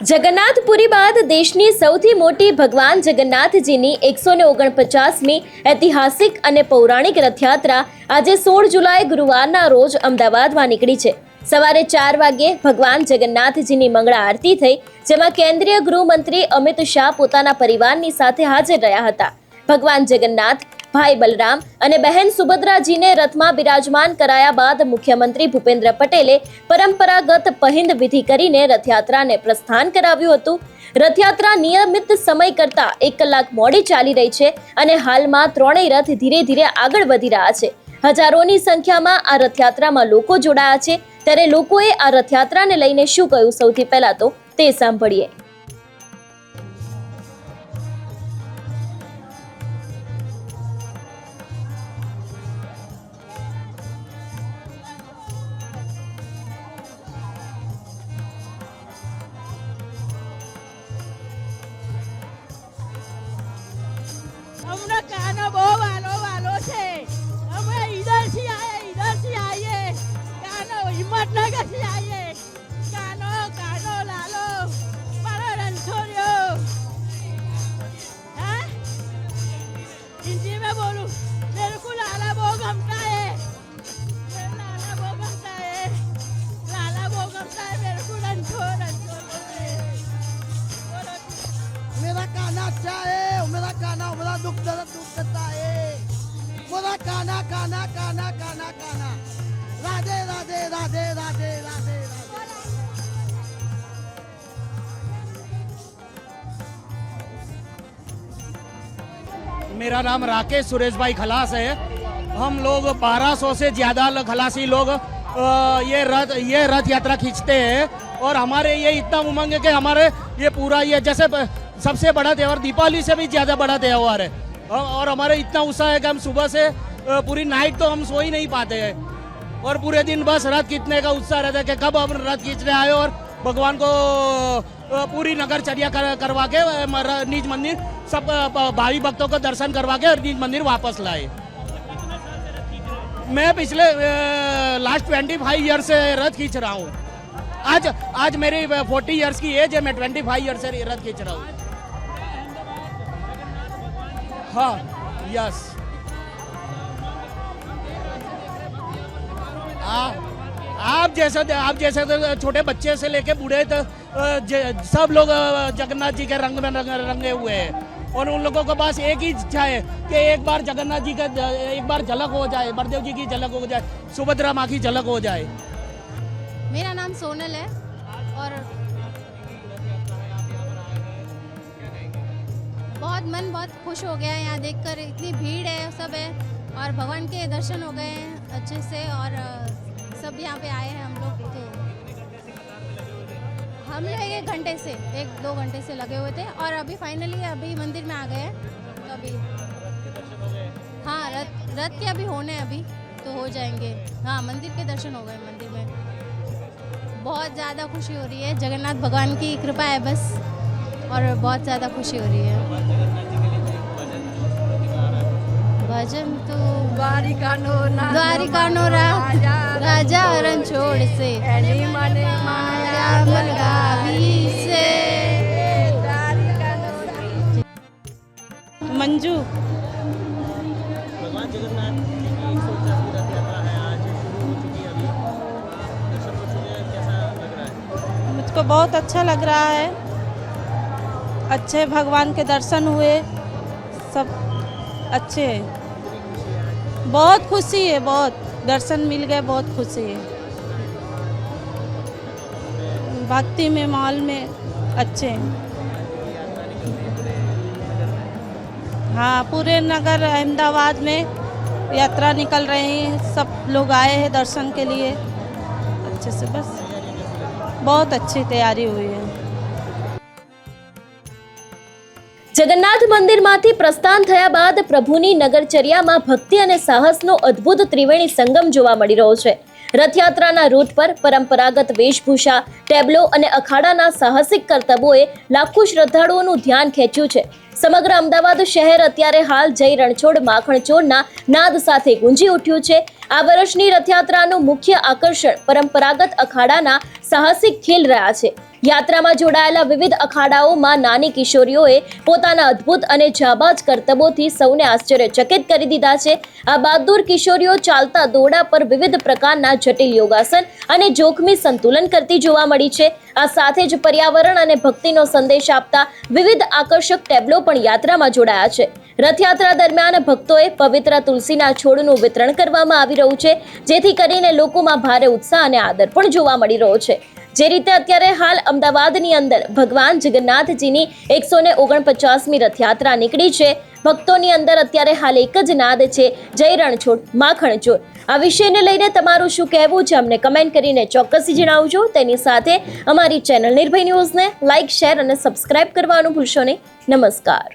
જગન્નાથપુરી બાદ દેશની સૌથી મોટી ભગવાન જગન્નાથજીની 149મી ઐતિહાસિક અને પૌરાણિક રથયાત્રા આજે 16 જુલાઈ ગુરુવારના રોજ અમદાવાદમાં નીકળી છે। સવારે 4 વાગ્યે ભગવાન જગન્નાથજીની મંગળા આરતી થઈ, જેમાં કેન્દ્રીય ગૃહમંત્રી અમિત શાહ પોતાના પરિવારની સાથે હાજર રહ્યા હતા। ભગવાન જગન્નાથ, ભાઈ બલરામ અને બહેન સુભદ્રાજીને રથમાં બિરાજમાન કરાયા બાદ મુખ્યમંત્રી ભૂપેન્દ્ર પટેલે પરંપરાગત પહિંદ વિધિ કરીને રથયાત્રાને પ્રસ્થાન કરાવ્યું હતું। રથયાત્રા નિયમિત સમય કરતા 1 કલાક મોડી ચાલી રહી છે અને હાલમાં ત્રણેય રથ ધીરે ધીરે આગળ વધી રહ્યા છે। હજારોની સંખ્યામાં આ રથયાત્રામાં લોકો જોડાયા છે, ત્યારે લોકોએ આ રથયાત્રાને લઈને શું કહ્યું, સૌથી પહેલા તો તે સાંભળીએ। हमने कानो बो वालो वालो छे। हमें इधर से आए कानो हिम्मतनगर से आए। कानो कानो लालो मारो रंथोरियो। हैं? हिंदी में बोलूं, मेरे को लाला बो गमता है। लाला बो गमता है मेरे को रंथो मेरा काना अच्छा है, मेरा काना दुख दर्द दूर करता है। मेरा काना काना काना काना काना राधे राधे राधे राधे राधे मेरा नाम राकेश सुरेश भाई खलास है। हम लोग 1200 से ज़्यादा खलासी लोग ये रथ यात्रा खींचते हैं और हमारे ये इतना उमंग है कि हमारे ये पूरा ये जैसे सबसे बड़ा त्यौहार दीपावली से भी ज़्यादा बड़ा त्यौहार है और हमारे इतना उत्साह है कि हम सुबह से पूरी नाइट तो हम सो ही नहीं पाते हैं और पूरे दिन बस रथ खींचने का उत्साह रहता है कि कब हम रथ खींचने आए और भगवान को पूरी नगरचर्या करवा के निज मंदिर सब भावी भक्तों को दर्शन करवा के निज मंदिर वापस लाए। मैं पिछले लास्ट 25 ईयर से रथ खींच रहा हूँ। आज मेरी 40 ईयर्स की एज है, मैं 25 ईयर से रथ खींच रहा हूँ। हाँ, यस। आप जैसे तो छोटे बच्चे से लेके बूढ़े तो सब लोग जगन्नाथ जी के रंग में रंगे हुए हैं और उन लोगों के पास एक ही इच्छा है कि एक बार जगन्नाथ जी का एक बार झलक हो जाए, बलदेव जी की झलक हो जाए, सुभद्रा माँ की झलक हो जाए। मेरा नाम सोनल है और बहुत खुश हो गया है यहाँ देखकर। इतनी भीड़ है, सब है और भगवान के दर्शन हो गए हैं अच्छे से और सब यहाँ पे आए हैं हम लोग। तो हम लोग 1-2 घंटे से लगे हुए थे और अभी फाइनली मंदिर में आ गए हैं। तो अभी हाँ, रथ के अभी होने अभी तो हो जाएंगे। हाँ, मंदिर के दर्शन हो गए। मंदिर में बहुत ज़्यादा खुशी हो रही है, जगन्नाथ भगवान की कृपा है बस, और बहुत ज़्यादा खुशी हो रही है। भजन तो द्वारिका नो राजा रणछोड़ से माया मनगावी से। मंजू भगवान जगन्नाथ जी की 149वीं रथ यात्रा है, आज शुरू हो चुकी है। अभी दर्शन हो चुके हैं, कैसा लग रहा है? मुझको बहुत अच्छा लग रहा है। अच्छे भगवान के दर्शन हुए, सब अच्छे हैं। बहुत खुशी है, बहुत दर्शन मिल गए, बहुत खुशी है। भक्ति में माहौल में अच्छे हैं। हाँ, पूरे नगर अहमदाबाद में यात्रा निकल रही है, सब लोग आए हैं दर्शन के लिए अच्छे से। बस बहुत अच्छी तैयारी हुई है। જગન્નાથ મંદિરમાંથી પ્રસ્થાન થયા બાદ પ્રભુની નગરચર્યામાં ભક્તિ અને સાહસનો અદ્ભુત ત્રિવેણી સંગમ જોવા મળી રહ્યો છે। રથયાત્રાના રૂટ પર પરંપરાગત વેશભૂષા, ટેબ્લો અને અખાડાના સાહસિક કરતબોએ લાખો શ્રદ્ધાળુઓનું ધ્યાન ખેંચ્યું છે। સમગ્ર અમદાવાદ શહેર અત્યારે હાલ જય રણછોડ માખણચોરના નાદ સાથે ગુંજી ઉઠ્યું છે। આ વર્ષની રથયાત્રાનું મુખ્ય આકર્ષણ પરંપરાગત અખાડાના સાહસિક ખેલ રહ્યા છે। યાત્રામાં જોડાયેલા વિવિધ અખાડાઓમાં નાની કિશોરીઓએ પોતાના અદ્ભુત અને જાબાજ કરતબોથી સૌને આશ્ચર્યચકિત કરી દીધા છે. આ બહાદુર કિશોરીઓ ચાલતા દોરડા પર વિવિધ પ્રકારના જટિલ યોગાસન અને જોખમી સંતુલન કરતી જોવા મળી છે. આ સાથે જ પર્યાવરણ અને ભક્તિનો સંદેશ આપતા વિવિધ આકર્ષક ટેબ્લો પણ યાત્રામાં જોડાયા છે. રથયાત્રા દરમિયાન ભક્તોએ પવિત્ર તુલસીના છોડનું વિતરણ કરવામાં આવી રહ્યું છે, જેથી કરીને લોકોમાં ભારે ઉત્સાહ અને આદર પણ જોવા મળી રહ્યો છે. જે રીતે અત્યારે હાલ અમદાવાદની અંદર ભગવાન જગન્નાથજીની 149મી રથયાત્રા નીકળી છે. ભક્તોની અંદર અત્યારે હાલ એક જ નાદ છે, જય રણછોડ માખણ ચોર. આ વિષયને લઈને તમારું શું કહેવું છે અમને કમેન્ટ કરીને ચોક્કસથી જણાવજો. તેની સાથે અમારી ચેનલ નિર્ભય ન્યૂઝને લાઇક, શેર અને સબસ્ક્રાઇબ કરવાનું ભૂલશો નહીં. નમસ્કાર.